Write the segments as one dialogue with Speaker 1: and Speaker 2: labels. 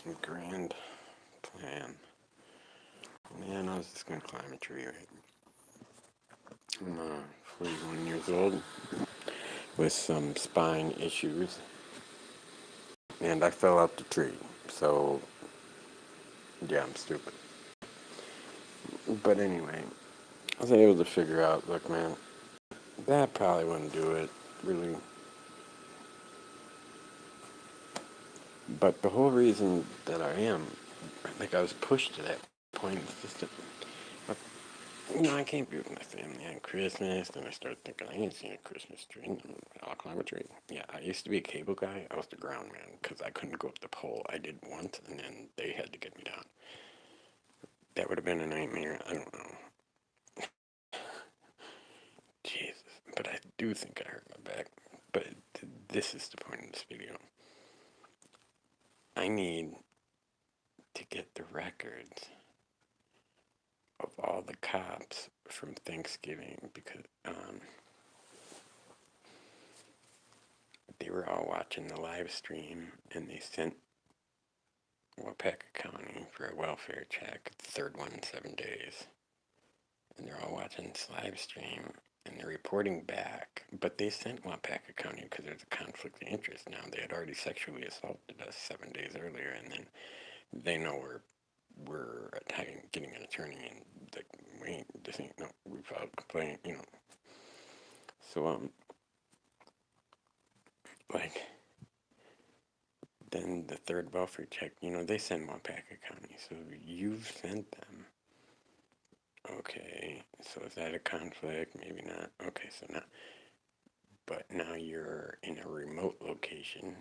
Speaker 1: some grand plan. Man, I was just gonna climb a tree. Right? I'm 41 years old with some spine issues, and I fell out the tree. So, yeah, I'm stupid. But anyway, I was able to figure out, look, man, that probably wouldn't do it, really. But the whole reason that I am, like, I was pushed to that point, is just that, I can't be with my family on Christmas. Then I started thinking, I ain't seen a Christmas tree. I'll climb a tree. Yeah, I used to be a cable guy. I was the ground man because I couldn't go up the pole. I did once, and then they had to get me down. That would have been a nightmare. I don't know. Jesus. But I do think I hurt my back. But this is the point of this video. I need to get the records of all the cops from Thanksgiving because they were all watching the live stream and they sent Waupaca County for a welfare check, the third one in 7 days. And they're all watching this live stream and they're reporting back. But they sent Waupaca County because there's a conflict of interest now. They had already sexually assaulted us 7 days earlier, and then they know we're getting an attorney, and like, this ain't no, we filed a complaint, So like, then the third welfare check, they send Waupaca County, so you've sent them. Okay, so is that a conflict? Maybe not. Okay, so now, but now you're in a remote location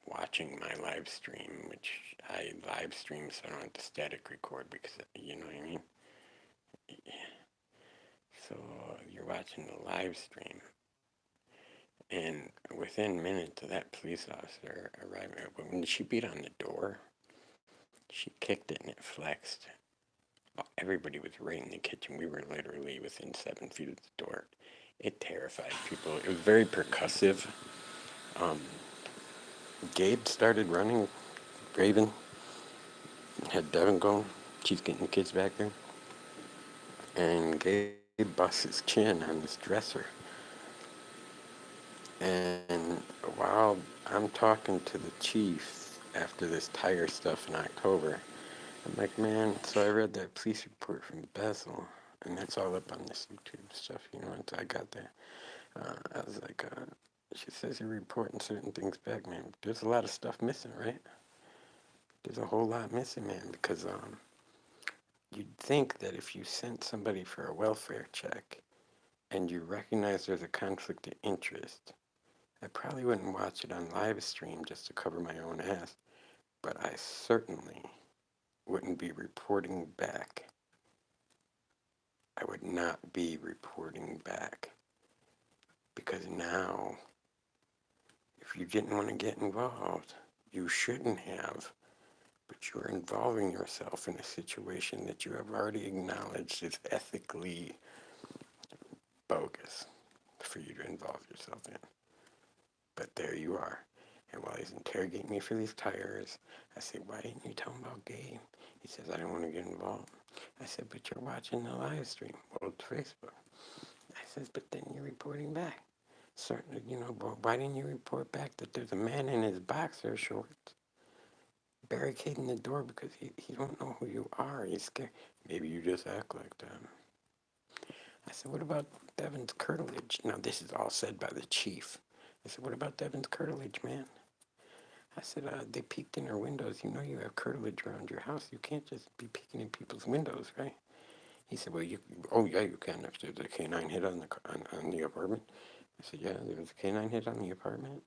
Speaker 1: watching my live stream, which I live stream so I don't have to static record because, you know what I mean? So you're watching the live stream. And within minutes of that police officer arriving, when she beat on the door, she kicked it and it flexed. Everybody was right in the kitchen. We were literally within 7 feet of the door. It terrified people. It was very percussive. Gabe started running. Raven had Devin going. She's getting the kids back there. And Gabe busts his chin on this dresser. And while I'm talking to the chief after this tire stuff in October, I'm like, man, so I read that police report from Bethel, and that's all up on this YouTube stuff, and so I got that. I was like, she says you're reporting certain things back, man. There's a lot of stuff missing, right? There's a whole lot missing, man, because you'd think that if you sent somebody for a welfare check and you recognize there's a conflict of interest, I probably wouldn't watch it on live stream just to cover my own ass, but I certainly wouldn't be reporting back. I would not be reporting back because now, if you didn't want to get involved, you shouldn't have, but you're involving yourself in a situation that you have already acknowledged is ethically bogus for you to involve yourself in. But there you are. And while he's interrogating me for these tires, I say, why didn't you tell him about Gabe? He says, I didn't want to get involved. I said, but you're watching the live stream. Well, it's Facebook. I says, but then you're reporting back. Certainly, well, why didn't you report back that there's a man in his boxer shorts barricading the door because he don't know who you are. He's scared. Maybe you just act like that. I said, what about Devin's curtilage? Now, this is all said by the chief. I said, what about Devin's curtilage, man? I said, they peeked in our windows. You know you have curtilage around your house. You can't just be peeking in people's windows, right? He said, well, yeah, you can if there's a canine hit on the apartment. I said, yeah, there was a canine hit on the apartment.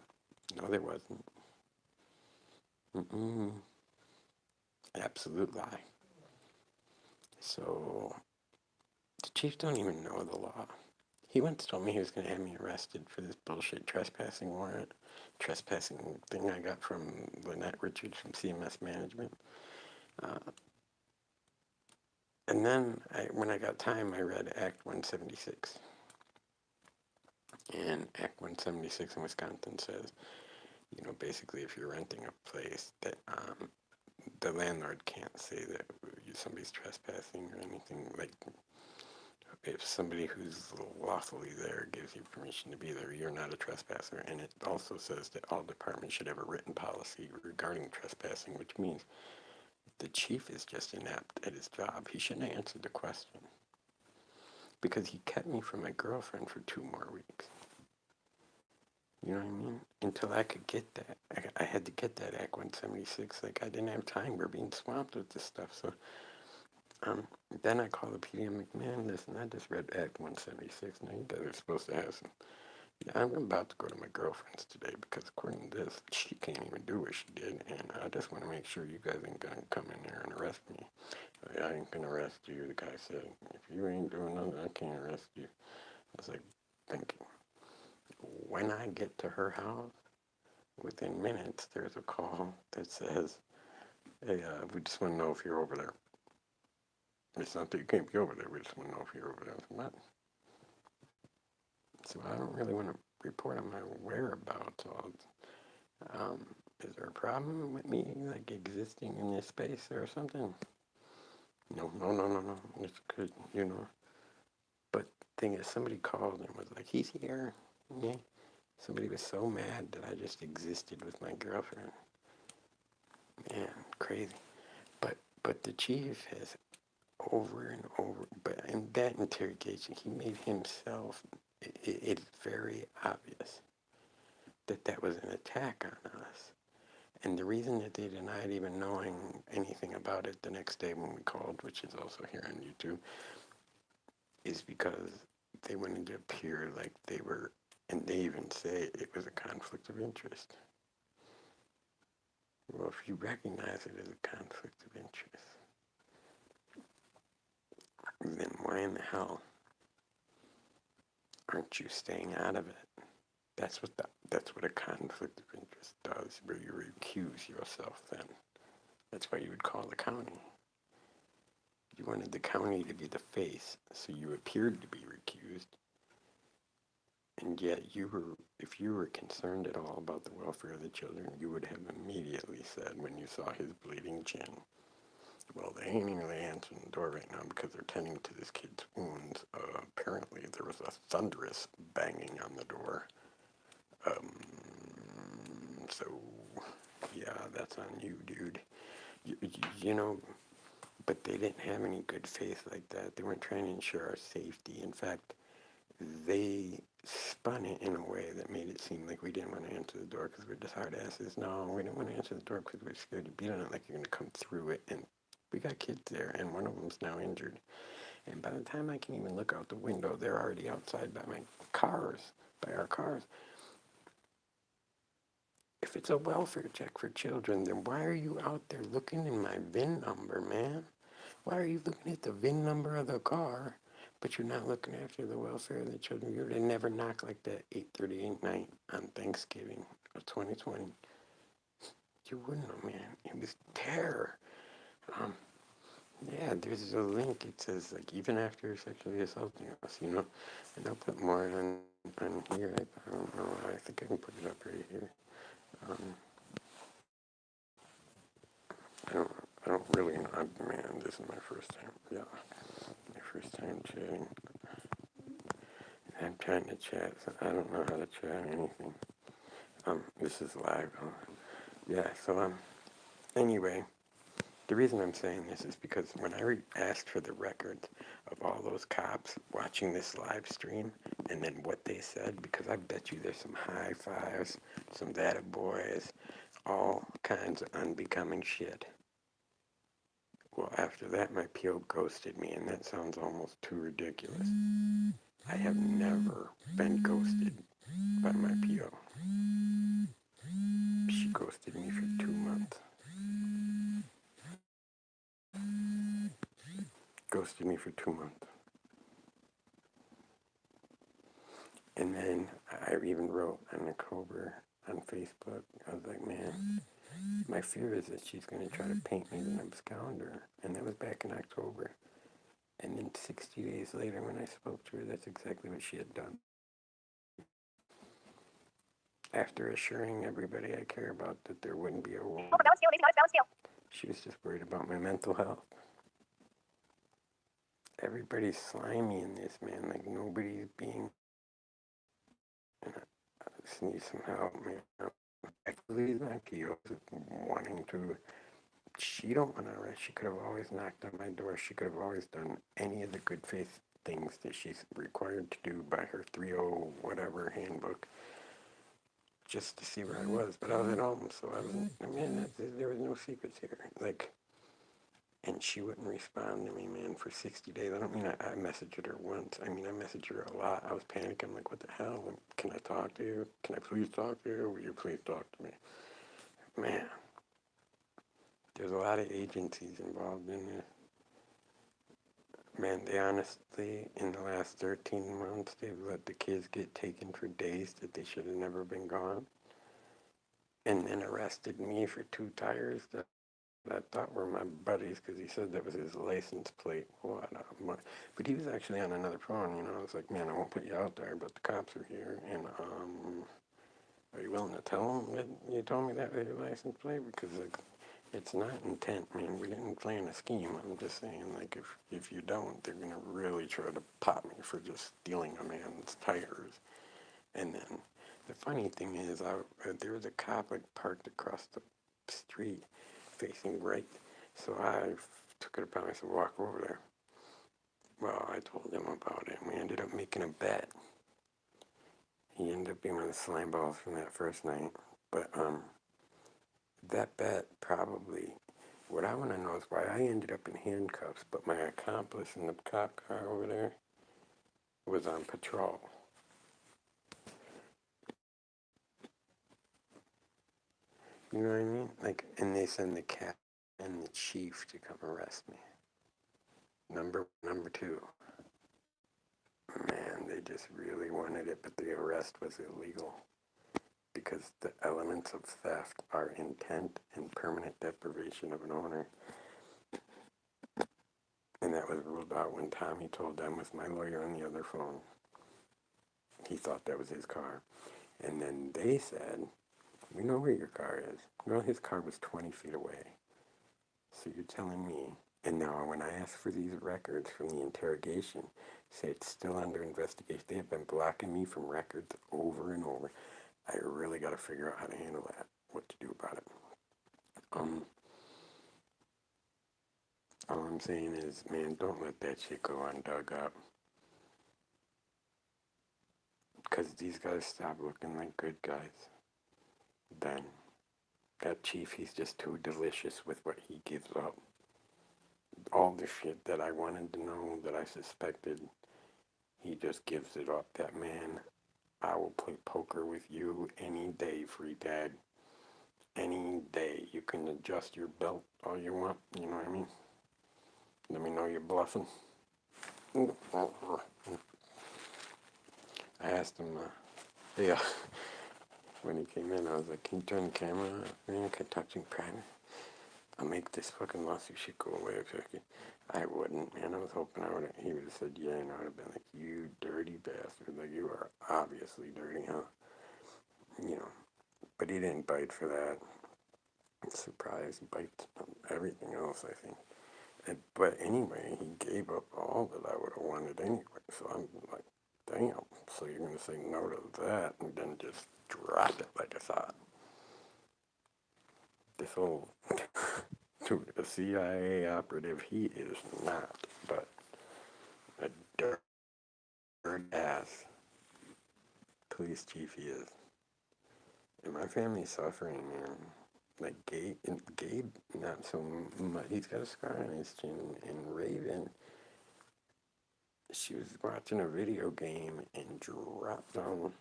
Speaker 1: No, there wasn't. Mm-mm. Absolute lie. So the chief don't even know the law. He once told me he was going to have me arrested for this bullshit trespassing thing I got from Lynette Richards from CMS Management. And then when I got time, I read Act 176. And Act 176 in Wisconsin says, Basically if you're renting a place that the landlord can't say that somebody's trespassing or anything. Like if somebody who's lawfully there gives you permission to be there, you're not a trespasser. And it also says that all departments should have a written policy regarding trespassing, which means the chief is just inept at his job. He shouldn't have answered the question because he kept me from my girlfriend for 2 more weeks. You know what I mean? Until I could get that. I had to get that Act 176. Like, I didn't have time. We're being swamped with this stuff. So then I called the PD. I'm like, man, listen, I just read Act 176. Now you guys are supposed to have some. Yeah, I'm about to go to my girlfriend's today because according to this, she can't even do what she did. And I just want to make sure you guys ain't going to come in there and arrest me. I ain't going to arrest you. The guy said, if you ain't doing nothing, I can't arrest you. I was like, thank you. When I get to her house, within minutes, there's a call that says, hey, we just want to know if you're over there. It's not that you can't be over there. We just want to know if you're over there. What? So I don't really want to report on my whereabouts. Is there a problem with me, like, existing in this space or something? No. It's good, But the thing is, somebody called and was like, he's here. Yeah. Somebody was so mad that I just existed with my girlfriend. Man, crazy. But the chief has over and over, but in that interrogation, he made himself, it's very obvious that was an attack on us. And the reason that they denied even knowing anything about it the next day when we called, which is also here on YouTube, is because they wanted to appear like they were, and they even say it was a conflict of interest. Well, if you recognize it as a conflict of interest, then why in the hell aren't you staying out of it? That's what a conflict of interest does, where you recuse yourself then. That's why you would call the county. You wanted the county to be the face, so you appeared to be recused. And yet if you were concerned at all about the welfare of the children, you would have immediately said when you saw his bleeding chin, well, they ain't really answering the door right now because they're tending to this kid's wounds. Apparently there was a thunderous banging on the door. So, yeah, that's on you, dude. But they didn't have any good faith like that. They weren't trying to ensure our safety. In fact, they spun it in a way that made it seem like we didn't want to answer the door because we're just hard asses. No, we didn't want to answer the door because we're scared to beat on it like you're going to come through it. And we got kids there, and one of them's now injured. And by the time I can even look out the window, they're already outside by our cars. If it's a welfare check for children, then why are you out there looking in my VIN number, man? Why are you looking at the VIN number of the car, but you're not looking after the welfare of the children? You would have never knocked like that 8:38 night on Thanksgiving of 2020. You wouldn't have, man. It was terror. Yeah, there's a link. It says, like, even after sexually assaulting us, and I'll put more on here. I don't know. I think I can put it up right here. I don't, I don't really know. Man, this is my first time. Yeah, my first time chatting. I'm trying to chat. So I don't know how to chat anything. This is live. Yeah. So anyway, the reason I'm saying this is because when I asked for the records of all those cops watching this live stream, and then what they said, because I bet you there's some high fives, some data boys, all kinds of unbecoming shit. Well, after that, my PO ghosted me, and that sounds almost too ridiculous. I have never been ghosted by my PO. She ghosted me for 2 months. Ghosted me for 2 months. And then I even wrote on October on Facebook, I was like, man, my fear is that she's going to try to paint me as an absconder. And that was back in October. And then 60 days later when I spoke to her, that's exactly what she had done. After assuring everybody I care about that there wouldn't be a war, she was just worried about my mental health. Everybody's slimy in this, man. Like, nobody's being... And I just need some help, man. Actually, like, he was wanting to... She don't want to arrest. She could have always knocked on my door. She could have always done any of the good faith things that she's required to do by her 3.0 whatever handbook, just to see where I was. But I was at home, so I was, man, there was no secrets here. Like, and she wouldn't respond to me, man, for 60 days. I don't mean I messaged her once. I mean, I messaged her a lot. I was panicking, like, what the hell? Can I talk to you? Can I please talk to you? Will you please talk to me? Man, there's a lot of agencies involved in this. Man, they honestly, in the last 13 months, they've let the kids get taken for days that they should have never been gone. And then arrested me for 2 tires that I thought were my buddies because he said that was his license plate. But he was actually on another phone, you know. I was like, man, I won't put you out there, but the cops are here. And are you willing to tell them that you told me that was your license plate? Because, like, it's not intent, man. We didn't plan a scheme. I'm just saying, like, if you don't, they're going to really try to pop me for just stealing a man's tires. And then the funny thing is, there was a cop, like, parked across the street facing right. So I took it upon myself to walk over there. Well, I told him about it, and we ended up making a bet. He ended up being one of the slime balls from that first night. But, that bet probably, what I want to know is why I ended up in handcuffs, but my accomplice in the cop car over there was on patrol. You know what I mean? Like, and they send the captain and the chief to come arrest me. Number 2. Man, they just really wanted it, but the arrest was illegal because the elements of theft are intent and permanent deprivation of an owner. And that was ruled out when Tommy told them, with my lawyer on the other phone, he thought that was his car. And then they said, we know where your car is. Well, his car was 20 feet away. So you're telling me. And now when I ask for these records from the interrogation, say it's still under investigation. They have been blocking me from records over and over. I really got to figure out how to handle that, what to do about it. All I'm saying is, man, don't let that shit go undug up. Because these guys stop looking like good guys. Then, that chief, he's just too delicious with what he gives up. All the shit that I wanted to know, that I suspected, he just gives it up. That man, I will play poker with you any day, free tag. Any day. You can adjust your belt all you want, you know what I mean? Let me know you're bluffing. I asked him, yeah, when he came in, I was like, can you turn the camera on? Man, can I talk to you in private? I'll make this fucking lawsuit shit go away if I could. I wouldn't, man. I was hoping he would have said yeah, and I would have been like, you dirty bastard. Like, you are obviously dirty, huh? You know, but he didn't bite for that. Surprise, he bites everything else, I think. But anyway, he gave up all that I would have wanted anyway. So I'm like, damn. So you're going to say no to that and then just drop it like a thought. This whole, dude, a CIA operative, he is not, but a dirt ass police chief he is. And my family's suffering, man. Like Gabe, not so much. He's got a scar on his chin. And Raven, she was watching a video game and dropped down.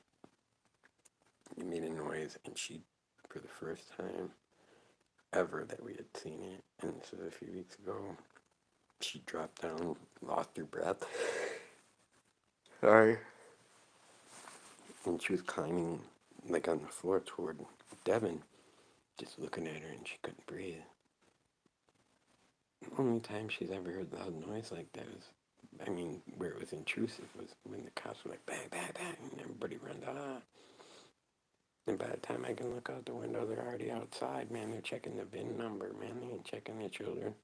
Speaker 1: It made a noise, and she, for the first time ever that we had seen it, and this was a few weeks ago, she dropped down, lost her breath. Sorry. And she was climbing, like, on the floor toward Devin, just looking at her, and she couldn't breathe. The only time she's ever heard loud noise like that was, I mean, where it was intrusive, was when the cops were like, bang, bang, bang, and everybody ran, ah. And by the time I can look out the window, they're already outside, man. They're checking the VIN number, man. They ain't checking their children.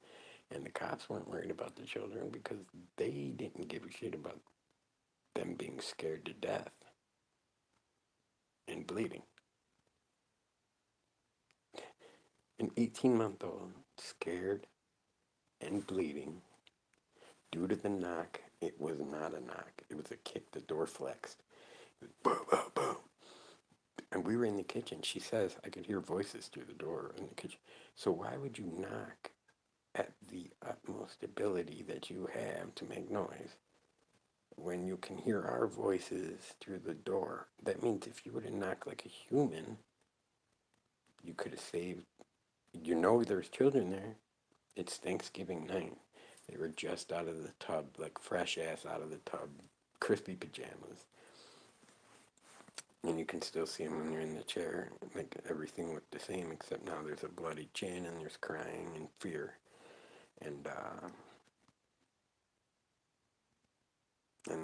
Speaker 1: And the cops weren't worried about the children because they didn't give a shit about them being scared to death and bleeding. An 18-month-old scared and bleeding due to the knock. It was not a knock. It was a kick. The door flexed. It was boom, boom, boom. And we were in the kitchen. She says, I could hear voices through the door in the kitchen. So why would you knock at the utmost ability that you have to make noise when you can hear our voices through the door? That means if you would have knocked like a human, you could have saved, there's children there. It's Thanksgiving night. They were just out of the tub, like fresh ass out of the tub, crispy pajamas. And you can still see them when you're in the chair. Like everything looked the same, except now there's a bloody chin and there's crying and fear. And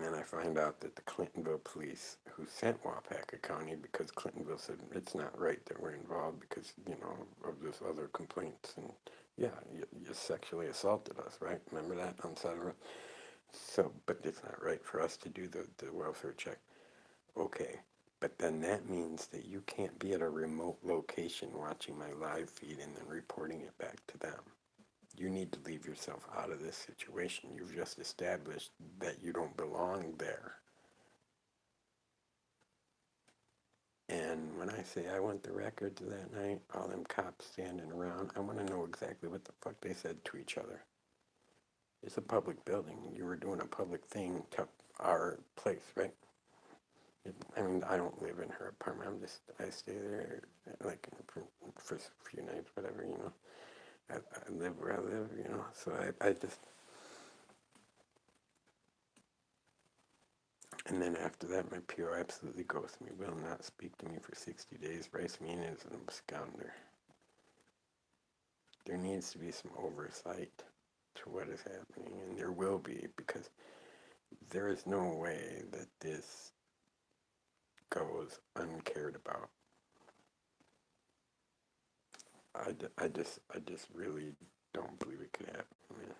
Speaker 1: then I find out that the Clintonville police, who sent Waupaca County, because Clintonville said it's not right that we're involved because, of this other complaints. And yeah, you sexually assaulted us, right? Remember that on Saturday? So, but it's not right for us to do the welfare check. Okay. But then that means that you can't be at a remote location watching my live feed and then reporting it back to them. You need to leave yourself out of this situation. You've just established that you don't belong there. And when I say I want the records of that night, all them cops standing around, I want to know exactly what the fuck they said to each other. It's a public building. You were doing a public thing to our place, right? I don't live in her apartment. I stay there like for a few nights, whatever, I live where I live, so I just, and then after that, my PO absolutely ghosts me, will not speak to me for 60 days, writes me in as an absconder. There needs to be some oversight to what is happening, and there will be, because there is no way that this goes uncared about. I just really don't believe it could happen, man.